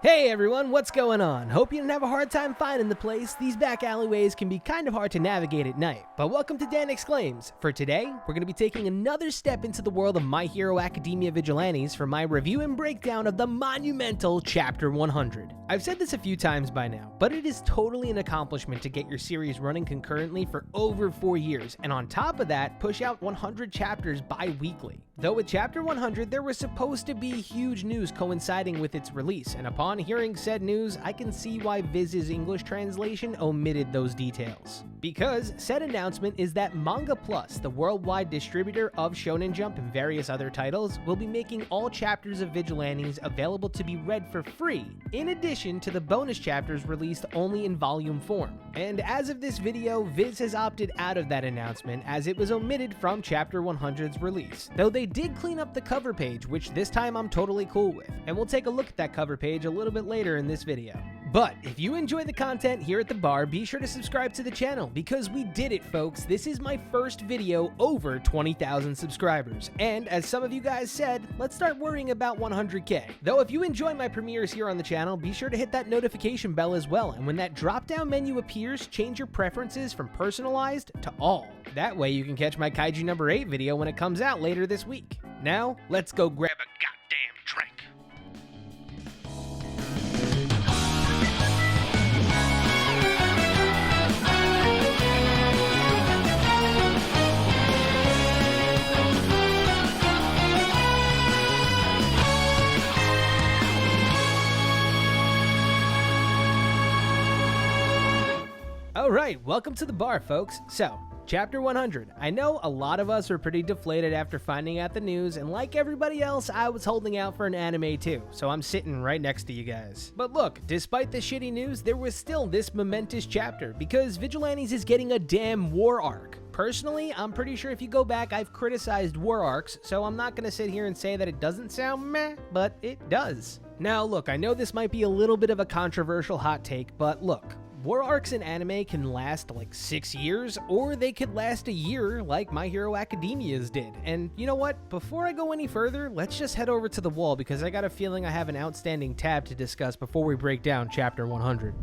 Hey everyone, what's going on? Hope you didn't have a hard time finding the place. These back alleyways can be kind of hard to navigate at night. But welcome to Dan Exclaims. For today, we're going to be taking another step into the world of My Hero Academia Vigilantes for my review and breakdown of the monumental Chapter 100. I've said this a few times by now, but it is totally an accomplishment to get your series running concurrently for over 4 years, and on top of that, push out 100 chapters bi-weekly. Though with Chapter 100, there was supposed to be huge news coinciding with its release, and upon hearing said news, I can see why Viz's English translation omitted those details. Because said announcement is that Manga Plus, the worldwide distributor of Shonen Jump and various other titles, will be making all chapters of Vigilantes available to be read for free, in addition to the bonus chapters released only in volume form. And as of this video, Viz has opted out of that announcement as it was omitted from Chapter 100's release, though they did clean up the cover page, which this time I'm totally cool with, and we'll take a look at that cover page a little bit later in this video. But if you enjoy the content here at the bar, be sure to subscribe to the channel, because we did it, folks. This is my first video over 20,000 subscribers, and as some of you guys said, let's start worrying about 100k. Though if you enjoy my premieres here on the channel, be sure to hit that notification bell as well, and when that drop-down menu appears, change your preferences from personalized to all. That way you can catch my Kaiju number 8 video when it comes out later this week. Now, let's go grab a goddamn drink. Alright, welcome to the bar, folks. So, Chapter 100. I know a lot of us were pretty deflated after finding out the news, and like everybody else, I was holding out for an anime too, so I'm sitting right next to you guys. But look, despite the shitty news, there was still this momentous chapter, because Vigilantes is getting a damn war arc. Personally, I'm pretty sure if you go back, I've criticized war arcs, so I'm not gonna sit here and say that it doesn't sound meh, but it does. Now look, I know this might be a little bit of a controversial hot take, but look, war arcs in anime can last like 6 years, or they could last a year like My Hero Academia's did. And you know what? Before I go any further, let's just head over to the wall, because I got a feeling I have an outstanding tab to discuss before we break down Chapter 100.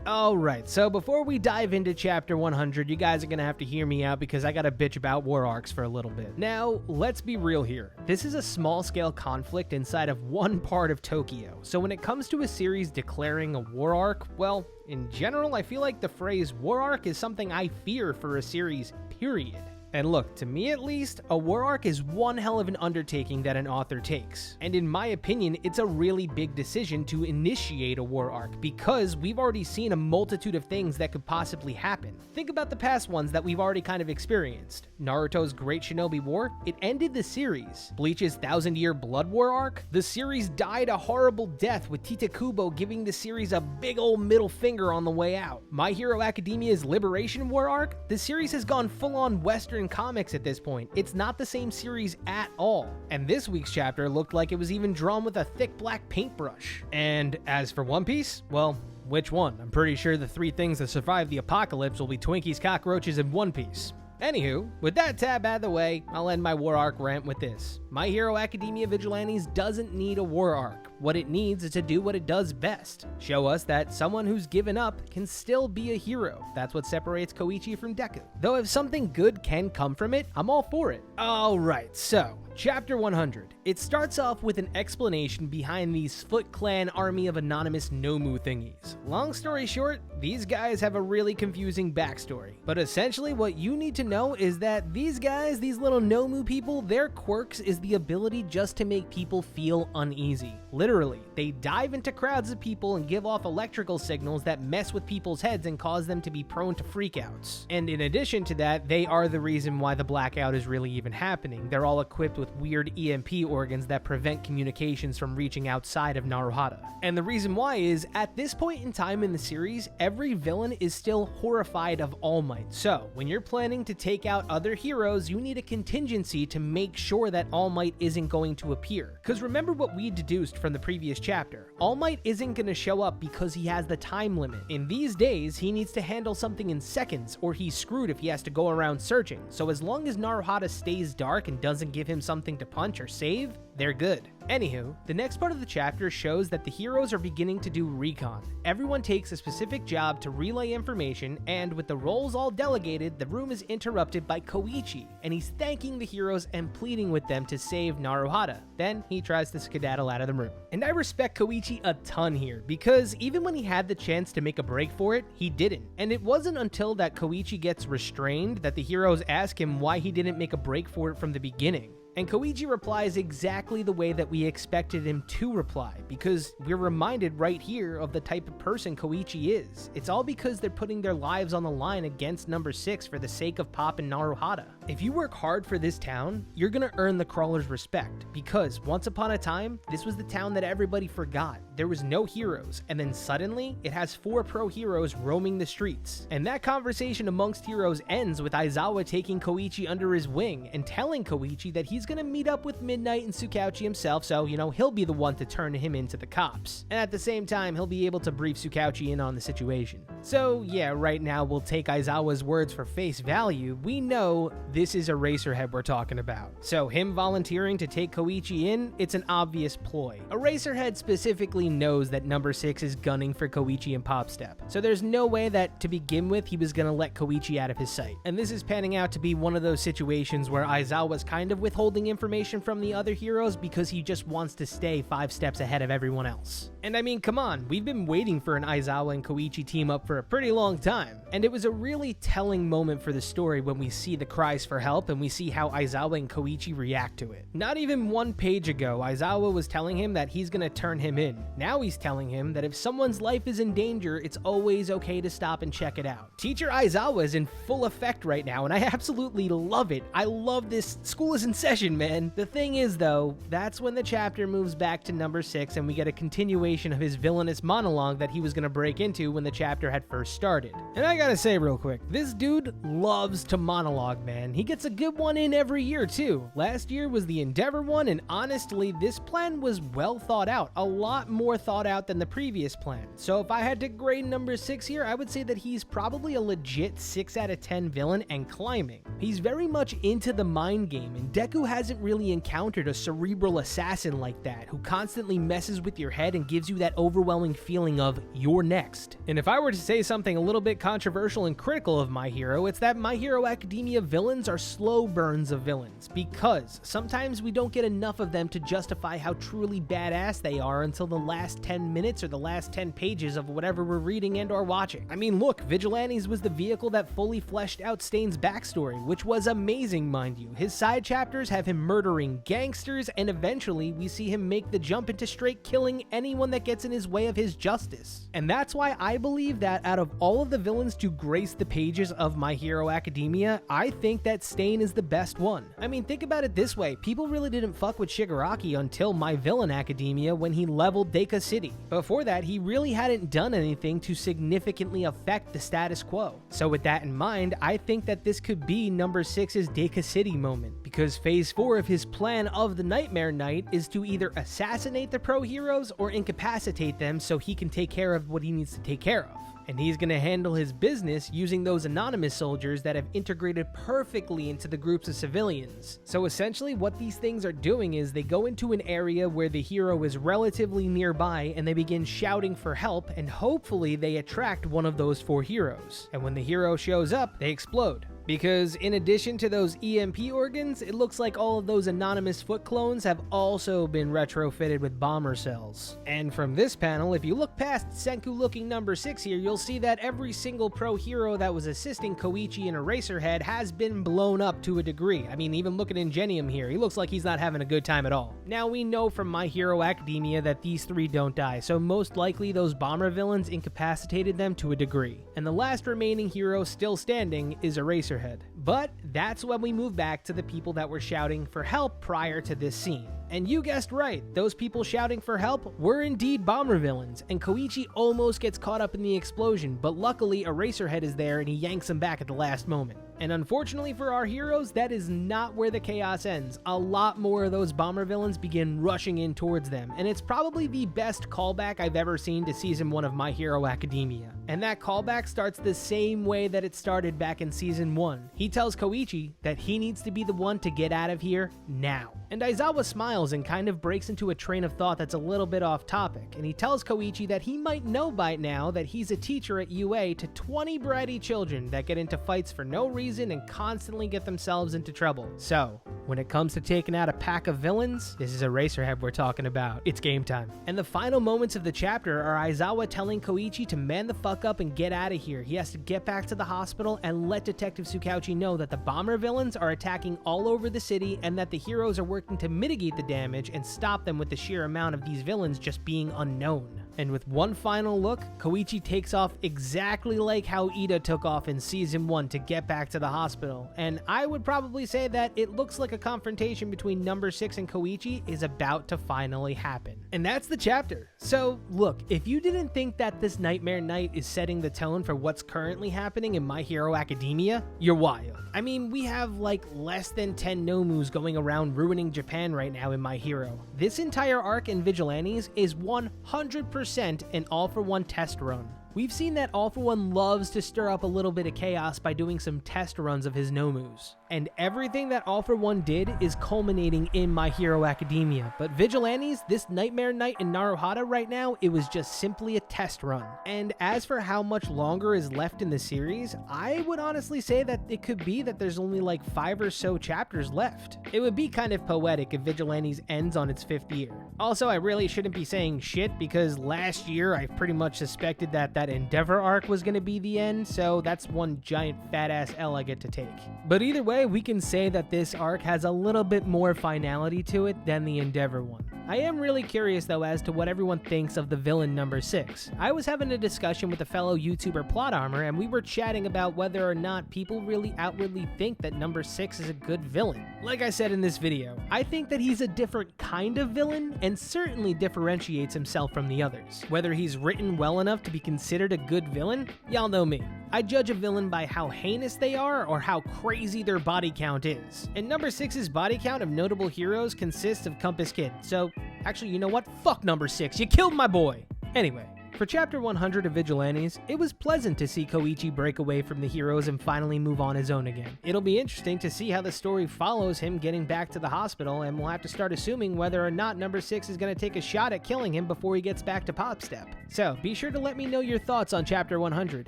Alright, so before we dive into Chapter 100, you guys are gonna have to hear me out because I gotta bitch about war arcs for a little bit. Now, let's be real here. This is a small-scale conflict inside of one part of Tokyo, so when it comes to a series declaring a war arc, well, in general, I feel like the phrase war arc is something I fear for a series, period. And look, to me at least, a war arc is one hell of an undertaking that an author takes. And in my opinion, it's a really big decision to initiate a war arc, because we've already seen a multitude of things that could possibly happen. Think about the past ones that we've already kind of experienced. Naruto's Great Shinobi War, it ended the series. Bleach's 1000-Year Blood War arc, the series died a horrible death with Titakubo giving the series a big old middle finger on the way out. My Hero Academia's Liberation War arc, the series has gone full-on Western comics at this point. It's not the same series at all. And this week's chapter looked like it was even drawn with a thick black paintbrush. And as for One Piece, well, which one? I'm pretty sure the 3 things that survive the apocalypse will be Twinkies, cockroaches, and One Piece. Anywho, with that tab out of the way, I'll end my war arc rant with this. My Hero Academia Vigilantes doesn't need a war arc. What it needs is to do what it does best. Show us that someone who's given up can still be a hero. That's what separates Koichi from Deku. Though if something good can come from it, I'm all for it. Alright, so, Chapter 100. It starts off with an explanation behind these Foot Clan army of anonymous Nomu thingies. Long story short, these guys have a really confusing backstory. But essentially what you need to know is that these guys, these little Nomu people, their quirks is the ability just to make people feel uneasy. Literally, they dive into crowds of people and give off electrical signals that mess with people's heads and cause them to be prone to freakouts. And in addition to that, they are the reason why the blackout is really even happening. They're all equipped with weird EMP organs that prevent communications from reaching outside of Naruhata. And the reason why is, at this point in time in the series, every villain is still horrified of All Might. So, when you're planning to take out other heroes, you need a contingency to make sure that All Might isn't going to appear. Because remember what we deduced from the previous chapter. All Might isn't going to show up because he has the time limit. In these days, he needs to handle something in seconds, or he's screwed if he has to go around searching. So as long as Naruhata stays dark and doesn't give him something to punch or save, they're good. Anywho, the next part of the chapter shows that the heroes are beginning to do recon. Everyone takes a specific job to relay information, and with the roles all delegated, the room is interrupted by Koichi, and he's thanking the heroes and pleading with them to save Naruhata. Then he tries to skedaddle out of the room. And I respect Koichi a ton here, because even when he had the chance to make a break for it, he didn't. And it wasn't until that Koichi gets restrained that the heroes ask him why he didn't make a break for it from the beginning. And Koichi replies exactly the way that we expected him to reply, because we're reminded right here of the type of person Koichi is. It's all because they're putting their lives on the line against number 6 for the sake of Pop and Naruhata. If you work hard for this town, you're gonna earn the crawlers' respect, because once upon a time, this was the town that everybody forgot. There was no heroes, and then suddenly, it has 4 pro heroes roaming the streets. And that conversation amongst heroes ends with Izala taking Koichi under his wing and telling Koichi that he's gonna meet up with Midnight and Tsukauchi himself, so, he'll be the one to turn him into the cops. And at the same time, he'll be able to brief Tsukauchi in on the situation. So yeah, right now we'll take Aizawa's words for face value. We know this is Eraserhead we're talking about. So him volunteering to take Koichi in, it's an obvious ploy. Eraserhead specifically knows that number 6 is gunning for Koichi and Popstep. So there's no way that, to begin with, he was gonna let Koichi out of his sight. And this is panning out to be one of those situations where Aizawa's kind of withholding information from the other heroes because he just wants to stay 5 steps ahead of everyone else. And I mean, come on, we've been waiting for an Aizawa and Koichi team up for a pretty long time. And it was a really telling moment for the story when we see the cries for help and we see how Aizawa and Koichi react to it. Not even 1 page ago, Aizawa was telling him that he's gonna turn him in. Now he's telling him that if someone's life is in danger, it's always okay to stop and check it out. Teacher Aizawa is in full effect right now, and I absolutely love it. I love this. School is in session, man. The thing is, though, that's when the chapter moves back to number 6 and we get a continuation of his villainous monologue that he was gonna break into when the chapter had first started. And I gotta say real quick, this dude loves to monologue, man. He gets a good one in every year, too. Last year was the Endeavor one, and honestly, this plan was well thought out. A lot more thought out than the previous plan. So if I had to grade number 6 here, I would say that he's probably a legit 6 out of 10 villain and climbing. He's very much into the mind game, and Deku hasn't really encountered a cerebral assassin like that, who constantly messes with your head and gives you that overwhelming feeling of you're next. And if I were to say something a little bit controversial and critical of My Hero, it's that My Hero Academia villains are slow burns of villains, because sometimes we don't get enough of them to justify how truly badass they are until the last 10 minutes or the last 10 pages of whatever we're reading and or watching. I mean, look, Vigilantes was the vehicle that fully fleshed out Stain's backstory, which was amazing, mind you. His side chapters have him murdering gangsters, and eventually we see him make the jump into straight killing anyone that gets in his way of his justice. And that's why I believe that out of all of the villains to grace the pages of My Hero Academia, I think that Stain is the best one. I mean, think about it this way. People really didn't fuck with Shigaraki until My Villain Academia when he leveled Deika City. Before that, he really hadn't done anything to significantly affect the status quo. So with that in mind, I think that this could be number 6's Deika City moment, because phase 4 of his plan of the Nightmare Knight is to either assassinate the pro heroes or incapacitate them so he can take care of what he needs to take care of. And he's going to handle his business using those anonymous soldiers that have integrated perfectly into the groups of civilians. So essentially what these things are doing is they go into an area where the hero is relatively nearby and they begin shouting for help, and hopefully they attract one of those 4 heroes. And when the hero shows up, they explode. Because in addition to those EMP organs, it looks like all of those anonymous foot clones have also been retrofitted with bomber cells. And from this panel, if you look past Senku looking number 6 here, you'll see that every single pro hero that was assisting Koichi and Eraserhead has been blown up to a degree. I mean, even look at Ingenium here, he looks like he's not having a good time at all. Now we know from My Hero Academia that these 3 don't die, so most likely those bomber villains incapacitated them to a degree. And the last remaining hero still standing is Eraserhead. But that's when we move back to the people that were shouting for help prior to this scene. And you guessed right, those people shouting for help were indeed bomber villains, and Koichi almost gets caught up in the explosion, but luckily Eraserhead is there and he yanks him back at the last moment. And unfortunately for our heroes, that is not where the chaos ends. A lot more of those bomber villains begin rushing in towards them, and it's probably the best callback I've ever seen to Season 1 of My Hero Academia. And that callback starts the same way that it started back in Season 1. He tells Koichi that he needs to be the one to get out of here now. And Aizawa smiles smiles and kind of breaks into a train of thought that's a little bit off topic, and he tells Koichi that he might know by now that he's a teacher at UA to 20 bratty children that get into fights for no reason and constantly get themselves into trouble. So, when it comes to taking out a pack of villains, this is Eraserhead we're talking about. It's game time. And the final moments of the chapter are Aizawa telling Koichi to man the fuck up and get out of here. He has to get back to the hospital and let Detective Tsukauchi know that the bomber villains are attacking all over the city and that the heroes are working to mitigate the damage and stop them with the sheer amount of these villains just being unknown. And with one final look, Koichi takes off exactly like how Ida took off in Season 1 to get back to the hospital. And I would probably say that it looks like a confrontation between Number 6 and Koichi is about to finally happen. And that's the chapter. So look, if you didn't think that this Nightmare Night is setting the tone for what's currently happening in My Hero Academia, you're wild. I mean, we have like less than 10 Nomus going around ruining Japan right now in My Hero. This entire arc in Vigilantes is 100% an all-for-one test run. We've seen that All For One loves to stir up a little bit of chaos by doing some test runs of his Nomus. And everything that All For One did is culminating in My Hero Academia. But Vigilantes, this Nightmare Night in Naruhata right now, it was just simply a test run. And as for how much longer is left in the series, I would honestly say that it could be that there's only like 5 or so chapters left. It would be kind of poetic if Vigilantes ends on its 5th year. Also, I really shouldn't be saying shit because last year I pretty much suspected that Endeavor arc was going to be the end, so that's one giant fat ass L I get to take. But either way, we can say that this arc has a little bit more finality to it than the Endeavor one. I am really curious though as to what everyone thinks of the villain Number 6. I was having a discussion with a fellow YouTuber Plot Armor and we were chatting about whether or not people really outwardly think that Number 6 is a good villain. Like I said in this video, I think that he's a different kind of villain and certainly differentiates himself from the others. Whether he's written well enough to be considered a good villain, y'all know me. I judge a villain by how heinous they are or how crazy their body count is. And Number 6's body count of notable heroes consists of Compass Kid, so actually, you know what? Fuck Number 6, you killed my boy! Anyway, for Chapter 100 of Vigilantes, it was pleasant to see Koichi break away from the heroes and finally move on his own again. It'll be interesting to see how the story follows him getting back to the hospital, and we'll have to start assuming whether or not Number 6 is going to take a shot at killing him before he gets back to Pop Step. So, be sure to let me know your thoughts on Chapter 100,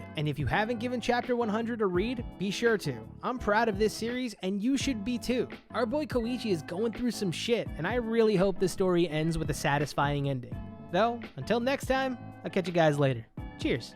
and if you haven't given Chapter 100 a read, be sure to. I'm proud of this series, and you should be too. Our boy Koichi is going through some shit, and I really hope the story ends with a satisfying ending. Though, until next time, I'll catch you guys later. Cheers.